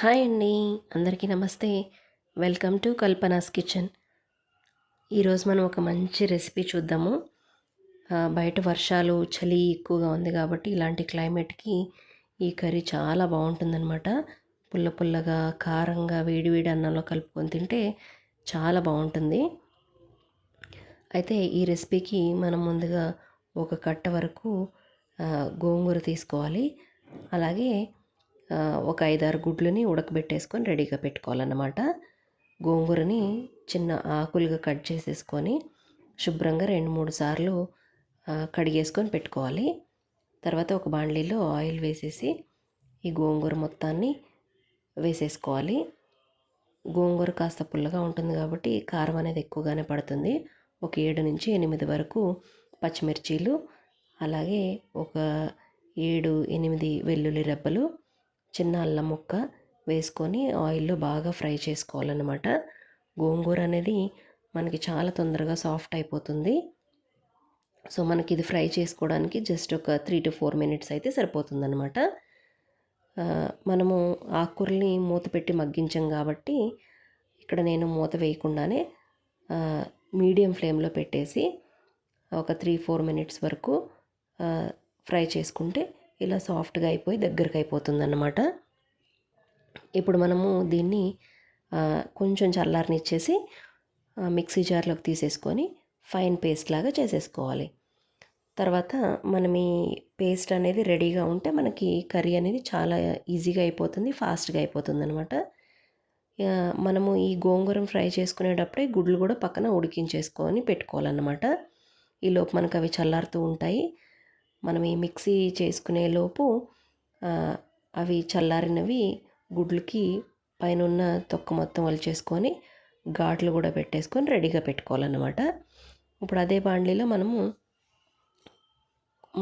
Hi అండి. అందరికీ నమస్తే. Welcome to Kalpana's kitchen. ఈరోజు మనం ఒక మంచి రెసిపీ చూద్దాము. బయట వర్షాలు, చలి ఎక్కువగా ఉంది కాబట్టి ఇలాంటి క్లైమేట్‌కి ఈ కర్రీ చాలా బావుంటుందనమాట. పుల్ల పుల్లగా, కారంగా వేడి వేడి అన్నంలో కలుపుకొని తింటే చాలా బావుంటుంది. అయితే ఈ రెసిపీకి మనం ముందుగా ఒక కట్ట వరకు గోంగూర తీసుకోవాలి. అలాగే ఒక 5, 6 గుడ్లని ఉడకబెట్టేసుకొని రెడీగా పెట్టుకోవాలన్నమాట. గోంగూరని చిన్న ఆకులుగా కట్ చేసేసుకొని శుభ్రంగా 2, 3 సార్లు కడిగేసుకొని పెట్టుకోవాలి. తర్వాత ఒక బాండ్లీలో ఆయిల్ వేసేసి ఈ గోంగూర మొత్తాన్ని వేసేసుకోవాలి. గోంగూర కాస్త పుల్లగా ఉంటుంది కాబట్టి కారం అనేది ఎక్కువగానే పడుతుంది. ఒక 7-8 వరకు పచ్చిమిర్చీలు, అలాగే ఒక 7, 8 వెల్లుల్లి రెబ్బలు, చిన్న అల్లం ముక్క వేసుకొని ఆయిల్లో బాగా ఫ్రై చేసుకోవాలన్నమాట. గోంగూర అనేది మనకి చాలా తొందరగా సాఫ్ట్ అయిపోతుంది. సో మనకి ఇది ఫ్రై చేసుకోవడానికి జస్ట్ ఒక 3-4 మినిట్స్ అయితే సరిపోతుందన్నమాట. మనము ఆకుకూరల్ని మూత పెట్టి మగ్గించాం కాబట్టి ఇక్కడ నేను మూత వేయకుండానే మీడియం ఫ్లేమ్లో పెట్టేసి ఒక 3-4 మినిట్స్ వరకు ఫ్రై చేసుకుంటే ఇలా సాఫ్ట్గా అయిపోయి దగ్గరికి అయిపోతుందన్నమాట. ఇప్పుడు మనము దీన్ని కొంచెం చల్లారనిచ్చేసి మిక్సీ జార్లోకి తీసేసుకొని ఫైన్ పేస్ట్ లాగా చేసేసుకోవాలి. తర్వాత మనం ఈ పేస్ట్ అనేది రెడీగా ఉంటే మనకి కర్రీ అనేది చాలా ఈజీగా అయిపోతుంది, ఫాస్ట్గా అయిపోతుంది అనమాట. మనము ఈ గోంగూరను ఫ్రై చేసుకునేటప్పుడే గుడ్లు కూడా పక్కన ఉడికించేసుకొని పెట్టుకోవాలన్నమాట. ఈలోపు మనకు అవి చల్లారుతూ ఉంటాయి. మనం ఈ మిక్సీ చేసుకునే లోపు అవి చల్లారినవి గుడ్లకి పైనున్న తొక్క మొత్తం వలిచేసుకొని ఘాట్లు కూడా పెట్టేసుకొని రెడీగా పెట్టుకోవాలన్నమాట. ఇప్పుడు అదే బాండ్లీలో మనము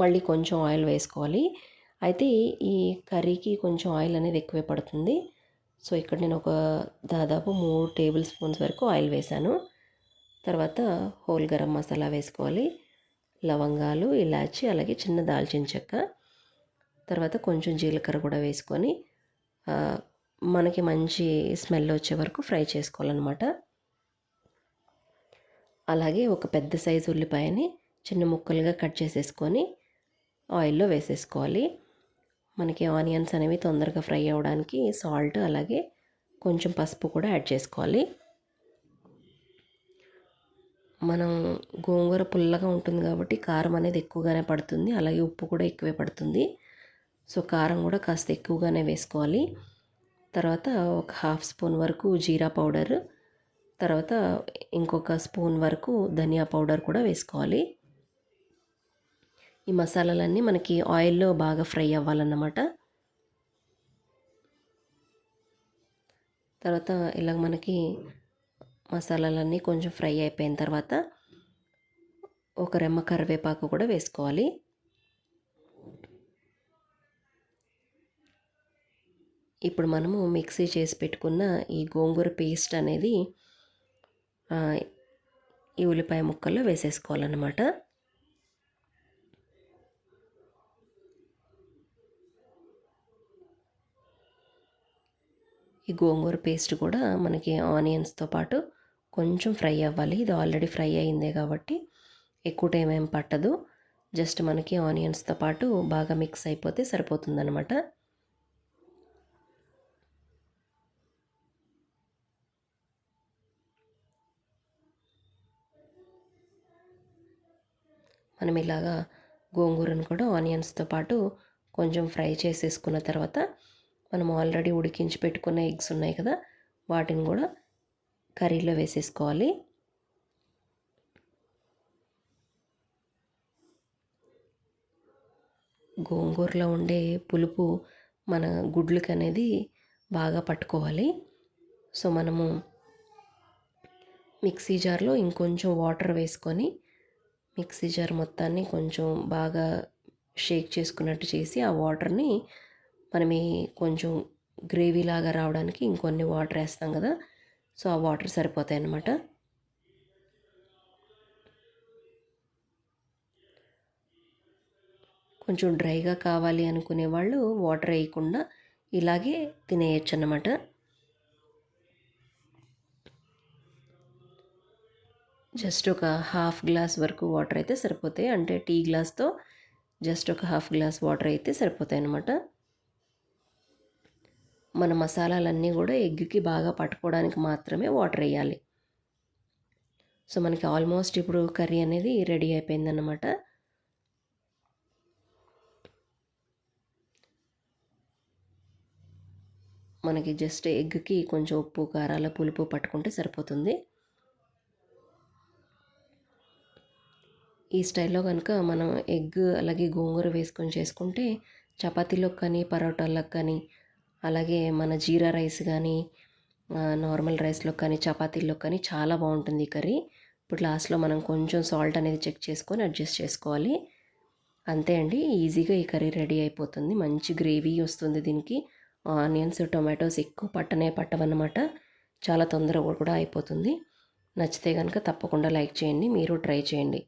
మళ్ళీ కొంచెం ఆయిల్ వేసుకోవాలి. అయితే ఈ కర్రీకి కొంచెం ఆయిల్ అనేది ఎక్కువే పడుతుంది. సో ఇక్కడ నేను ఒక దాదాపు 3 టేబుల్ స్పూన్స్ వరకు ఆయిల్ వేశాను. తర్వాత హోల్ గరం మసాలా వేసుకోవాలి. లవంగాలు, ఇలాచి, అలాగే చిన్న దాల్చిన చెక్క, తర్వాత కొంచెం జీలకర్ర కూడా వేసుకొని మనకి మంచి స్మెల్ వచ్చే వరకు ఫ్రై చేసుకోవాలన్నమాట. అలాగే ఒక పెద్ద సైజు ఉల్లిపాయని చిన్న ముక్కలుగా కట్ చేసేసుకొని ఆయిల్లో వేసేసుకోవాలి. మనకి ఆనియన్స్ అనేవి తొందరగా ఫ్రై అవ్వడానికి సాల్ట్, అలాగే కొంచెం పసుపు కూడా యాడ్ చేసుకోవాలి. మనం గోంగూర పుల్లగా ఉంటుంది కాబట్టి కారం అనేది ఎక్కువగానే పడుతుంది, అలాగే ఉప్పు కూడా ఎక్కువే పడుతుంది. సో కారం కూడా కాస్త ఎక్కువగానే వేసుకోవాలి. తర్వాత ఒక 1/2 స్పూన్ వరకు జీరా పౌడర్, తర్వాత ఇంకొక స్పూన్ వరకు ధనియా పౌడర్ కూడా వేసుకోవాలి. ఈ మసాలాలన్నీ మనకి ఆయిల్లో బాగా ఫ్రై అవ్వాలన్నమాట. తర్వాత ఇలా మనకి మసాలాలన్నీ కొంచెం ఫ్రై అయిపోయిన తర్వాత ఒక రెమ్మ కరివేపాకు కూడా వేసుకోవాలి. ఇప్పుడు మనము మిక్సీ చేసి పెట్టుకున్న ఈ గోంగూర పేస్ట్ అనేది ఈ ఉల్లిపాయ ముక్కల్లో వేసేసుకోవాలన్నమాట. ఈ గోంగూర పేస్ట్ కూడా మనకి ఆనియన్స్తో పాటు కొంచెం ఫ్రై అవ్వాలి. ఇది ఆల్రెడీ ఫ్రై అయిందే కాబట్టి ఎక్కువ టైం ఏం పట్టదు. జస్ట్ మనకి ఆనియన్స్తో పాటు బాగా మిక్స్ అయిపోతే సరిపోతుందన్నమాట. మనం ఇలాగా గోంగూరను కూడా ఆనియన్స్తో పాటు కొంచెం ఫ్రై చేసేసుకున్న తర్వాత మనం ఆల్రెడీ ఉడికించి పెట్టుకున్న ఎగ్స్ ఉన్నాయి కదా, వాటిని కూడా కర్రీలో వేసేసుకోవాలి. గోంగూరలో ఉండే పులుపు మన గుడ్లకి అనేది బాగా పట్టుకోవాలి. సో మనము మిక్సీ జార్లో ఇంకొంచెం వాటర్ వేసుకొని మిక్సీ జార్ మొత్తాన్ని కొంచెం బాగా షేక్ చేసుకున్నట్టు చేసి ఆ వాటర్ని మనం కొంచెం గ్రేవీ లాగా రావడానికి ఇంకొన్ని వాటర్ వేస్తాం కదా, సో ఆ వాటర్ సరిపోతాయి అన్నమాట. కొంచెం డ్రైగా కావాలి అనుకునే వాళ్ళు వాటర్ వేయకుండా ఇలాగే తినేయచ్చు అన్నమాట. జస్ట్ ఒక హాఫ్ గ్లాస్ వరకు వాటర్ అయితే సరిపోతాయి. అంటే టీ గ్లాస్తో జస్ట్ ఒక హాఫ్ గ్లాస్ వాటర్ అయితే సరిపోతాయి అన్నమాట. మన మసాలాలన్నీ కూడా ఎగ్కి బాగా పట్టుకోవడానికి మాత్రమే వాటర్ వేయాలి. సో మనకి ఆల్మోస్ట్ ఇప్పుడు కర్రీ అనేది రెడీ అయిపోయిందన్నమాట. మనకి జస్ట్ ఎగ్కి కొంచెం ఉప్పు కారాల పులుపు పట్టుకుంటే సరిపోతుంది. ఈ స్టైల్లో కనుక మనం ఎగ్ అలాగే గోంగూర వేసుకొని చేసుకుంటే చపాతీలోకి కానీ పరోటాలకు కానీ అలాగే మన జీరా రైస్ కానీ నార్మల్ రైస్లో కానీ చపాతీల్లో కానీ చాలా బాగుంటుంది ఈ కర్రీ. ఇప్పుడు లాస్ట్లో మనం కొంచెం సాల్ట్ అనేది చెక్ చేసుకొని అడ్జస్ట్ చేసుకోవాలి. అంతే అండి, ఈజీగా ఈ కర్రీ రెడీ అయిపోతుంది. మంచి గ్రేవీ వస్తుంది దీనికి. ఆనియన్స్ టొమాటోస్ ఎక్కువ పట్టవన్నమాట. చాలా తొందరగా కూడా అయిపోతుంది. నచ్చితే కనుక తప్పకుండా లైక్ చేయండి, మీరు ట్రై చేయండి.